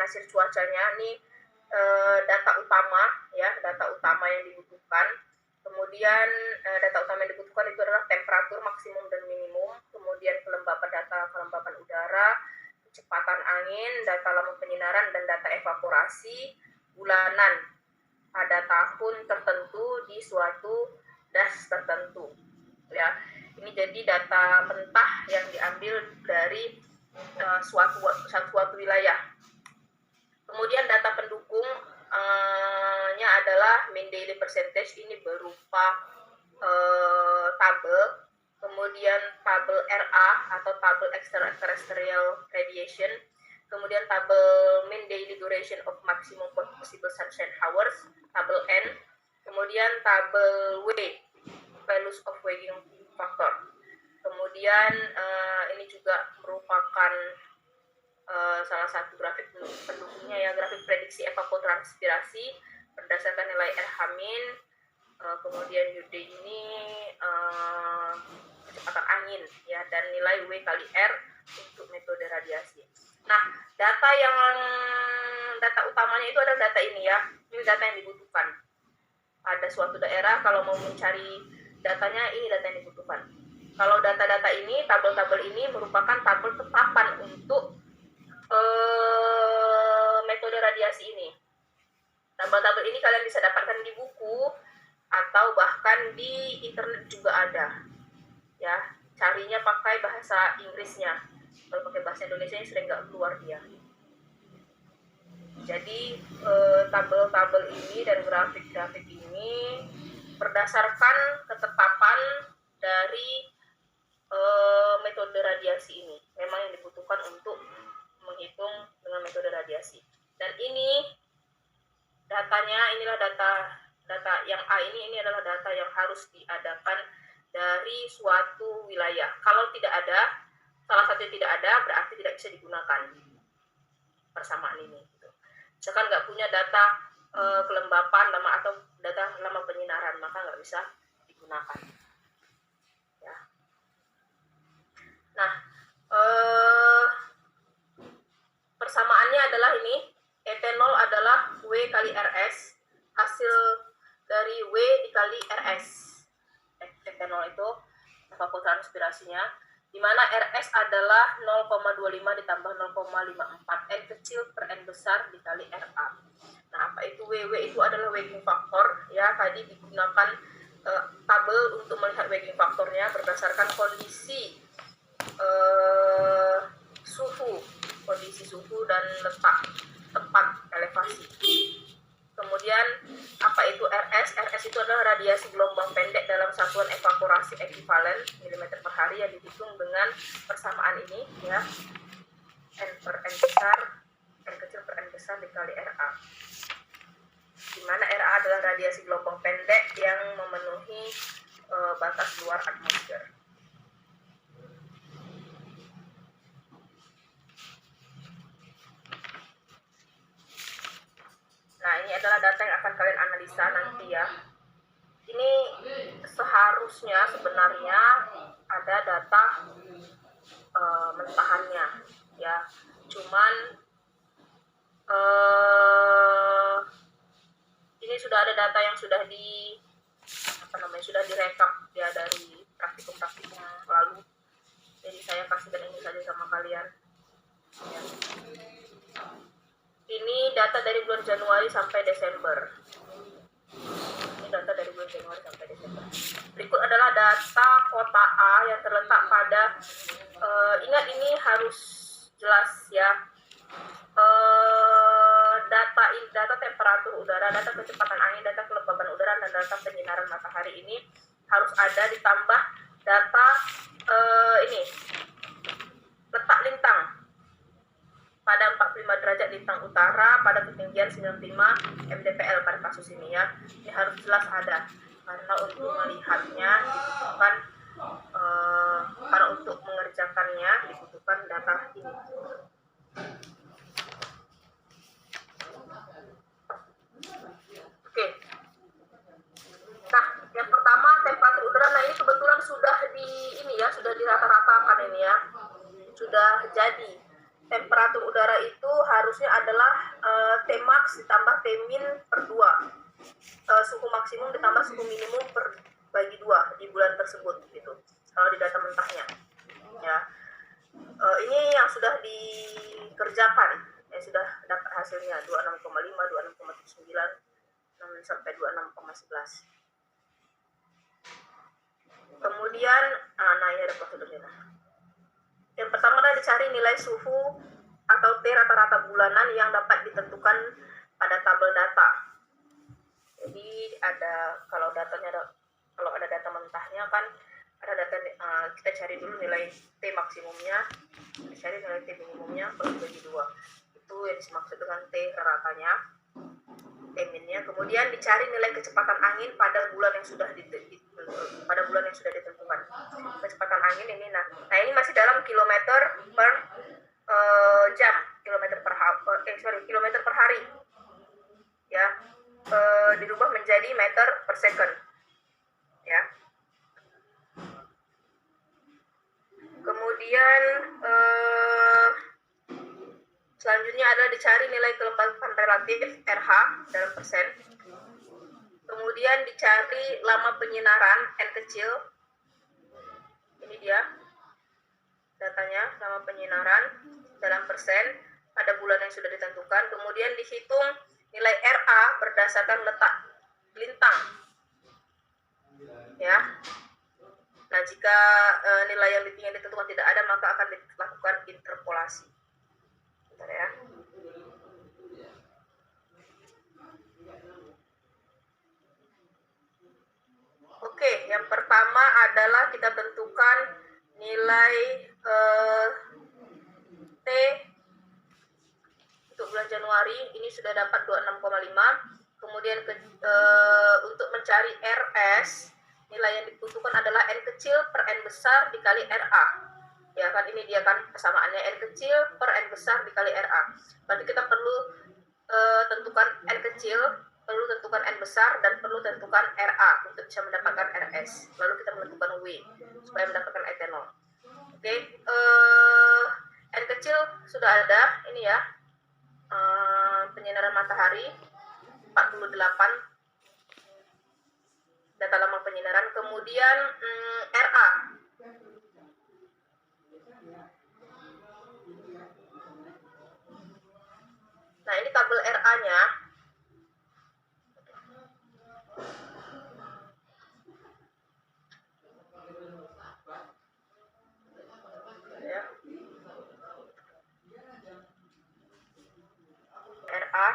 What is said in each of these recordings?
nasir cuacanya. Ini data utama ya, data utama yang dibutuhkan. Kemudian data utama yang dibutuhkan itu adalah temperatur maksimum dan minimum, kemudian data kelembapan udara, kecepatan angin, data lama penyinaran, dan data evaporasi bulanan pada tahun tertentu di suatu das tertentu ya. Ini jadi data mentah yang diambil dari suatu wilayah. Kemudian data pendukungnya adalah mean daily percentage, ini berupa tabel. Kemudian tabel RA atau tabel extraterrestrial radiation. Kemudian tabel mean daily duration of maximum possible sunshine hours, tabel N. Kemudian tabel W, values of weighting factor. Kemudian ini juga merupakan salah satu grafik pendukungnya ya, grafik prediksi evapotranspirasi berdasarkan nilai RH-. Kemudian UD ini kecepatan angin ya, dan nilai W kali R untuk metode radiasi. Nah, data utamanya itu adalah data ini ya. Ini data yang dibutuhkan. Ada suatu daerah kalau mau mencari datanya, ini data yang dibutuhkan. Kalau data-data ini, tabel-tabel ini merupakan tabel tetapan untuk metode radiasi ini. Tabel-tabel ini kalian bisa dapatkan di buku atau bahkan di internet juga ada. Ya, carinya pakai bahasa Inggrisnya. Kalau pakai bahasa Indonesia sering nggak keluar dia. Jadi tabel-tabel ini dan grafik-grafik ini berdasarkan ketetapan dari metode radiasi ini. Memang yang dibutuhkan untuk menghitung dengan metode radiasi. Dan ini datanya, inilah data yang A ini adalah data yang harus diadakan dari suatu wilayah. Kalau tidak ada, salah satu yang tidak ada, berarti tidak bisa digunakan persamaan ini. Gitu. Misalkan nggak punya data kelembapan lama atau data lama penyinaran, maka nggak bisa digunakan. Ya. Nah, persamaannya adalah ini, etanol adalah W kali RS, hasil dari W dikali RS. Etanol itu evapotranspirasinya, di mana RS adalah 0,25 ditambah 0,54, N kecil per N besar dikali RA. Nah, apa itu W? W itu adalah weighting factor, ya, tadi digunakan tabel untuk melihat weighting faktornya berdasarkan kondisi suhu dan letak tempat elevasi. Kemudian apa itu RS? RS itu adalah radiasi gelombang pendek dalam satuan evaporasi ekuivalen milimeter per hari yang dihitung dengan persamaan ini ya, N per N besar, N kecil per N besar dikali RA. Di mana RA adalah radiasi gelombang pendek yang memenuhi batas luar atmosfer. Nah, ini adalah data yang akan kalian analisa nanti ya. Ini seharusnya sebenarnya ada data mentahannya ya. Cuman ini sudah ada data yang sudah sudah direkap ya dari praktikum lalu. Jadi saya kasihkan ini saja sama kalian. Ya. Ini data dari bulan Januari sampai Desember. Ini data dari bulan Januari sampai Desember. Berikut adalah data kota A yang terletak pada, ingat ini harus jelas ya. Data temperatur udara, data kecepatan angin, data kelembaban udara, dan data penyinaran matahari ini harus ada, ditambah data ini letak lintang pada 45 derajat lintang utara pada ketinggian 95 mdpl pada kasus ini ya. Ini harus jelas ada, karena untuk melihatnya dibutuhkan karena untuk mengerjakannya dibutuhkan data ini. Oke. Nah, yang pertama temperatur udara. Nah, ini kebetulan sudah dirata-ratakan ini ya. Sudah jadi. Temperatur udara itu harus harusnya adalah T max ditambah T min per 2. Suhu maksimum ditambah suhu minimum per bagi 2 di bulan tersebut gitu. Kalau di data mentahnya. Ya. Ini yang sudah dikerjakan, yang sudah dapat hasilnya 26,5, 26,9 sampai 26,11. Kemudian, nah ini ada prosedurnya. Yang pertama adalah dicari nilai suhu atau T rata-rata bulanan yang dapat ditentukan pada tabel data. Jadi kalau ada data mentahnya kan ada data, kita cari dulu nilai T maksimumnya, dicari nilai T minimumnya bagi 2. Itu yang dimaksud dengan T ratanya, T minnya. Kemudian dicari nilai kecepatan angin pada bulan yang sudah ditentukan. Kecepatan angin ini, nah ini masih dalam kilometer per jam, kilometer per hari, ya, dirubah menjadi meter per second, ya. Kemudian selanjutnya adalah dicari nilai kelembapan relatif RH dalam persen. Kemudian dicari lama penyinaran N kecil. Ini dia datanya, lama penyinaran dalam persen pada bulan yang sudah ditentukan. Kemudian dihitung nilai RA berdasarkan letak lintang. Ya. Nah, jika nilai yang ditentukan tidak ada, maka akan dilakukan interpolasi. Bentar ya. Oke, yang pertama adalah kita tentukan nilai T untuk bulan Januari. Ini sudah dapat 26,5. Kemudian untuk mencari RS, nilai yang dibutuhkan adalah N kecil per N besar dikali RA. Ya kan, ini dia kan persamaannya, N kecil per N besar dikali RA. Berarti kita perlu tentukan N kecil, perlu tentukan N besar, dan perlu tentukan RA untuk bisa mendapatkan RS. Lalu kita menentukan W supaya mendapatkan etanol. Oke, N kecil sudah ada, ini ya, penyinaran matahari 48, data lama penyinaran. Kemudian RA, nah ini tabel RA-nya. Ya. RA.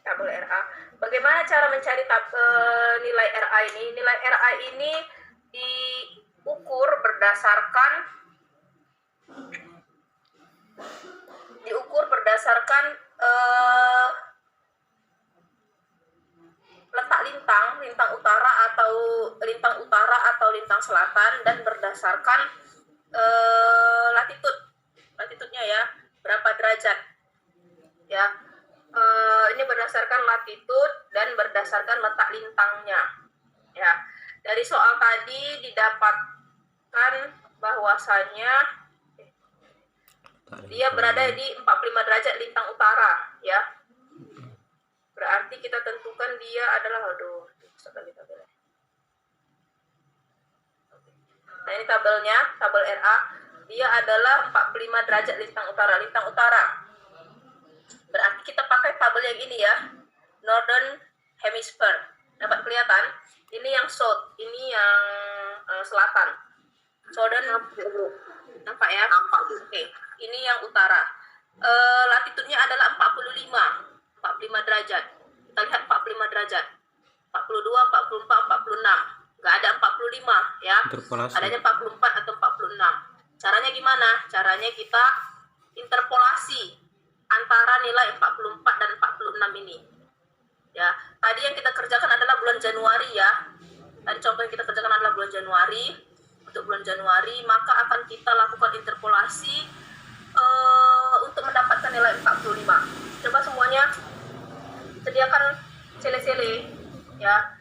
Tabel RA. Bagaimana cara mencari nilai RA ini? Nilai RA ini diukur berdasarkan letak lintang utara atau lintang selatan, dan berdasarkan latitudenya ya, berapa derajat ya. Ini berdasarkan latitud dan berdasarkan letak lintangnya ya. Dari soal tadi didapatkan bahwasanya dia berada di 45 derajat lintang utara ya. Berarti kita tentukan dia adalah, nah ini tabelnya, tabel RA, dia adalah 45 derajat lintang utara. Berarti kita pakai tabel yang ini ya, Northern Hemisphere. Dapat kelihatan? Ini yang south, ini yang selatan. Southern, nampak ya? Nampak. Oke, ini yang utara. Latitudenya adalah 45 derajat. Kita lihat 45 derajat. 42, 44, 46. Nggak ada 45 ya. Adanya 44 atau 46. Caranya gimana? Caranya kita interpolasi antara nilai 44 dan 46 ini. Ya, tadi yang kita kerjakan adalah bulan Januari ya. Tadi contoh yang kita kerjakan adalah bulan Januari. Untuk bulan Januari, maka akan kita lakukan interpolasi untuk mendapatkan nilai 45. Coba semuanya sediakan sele-sele ya.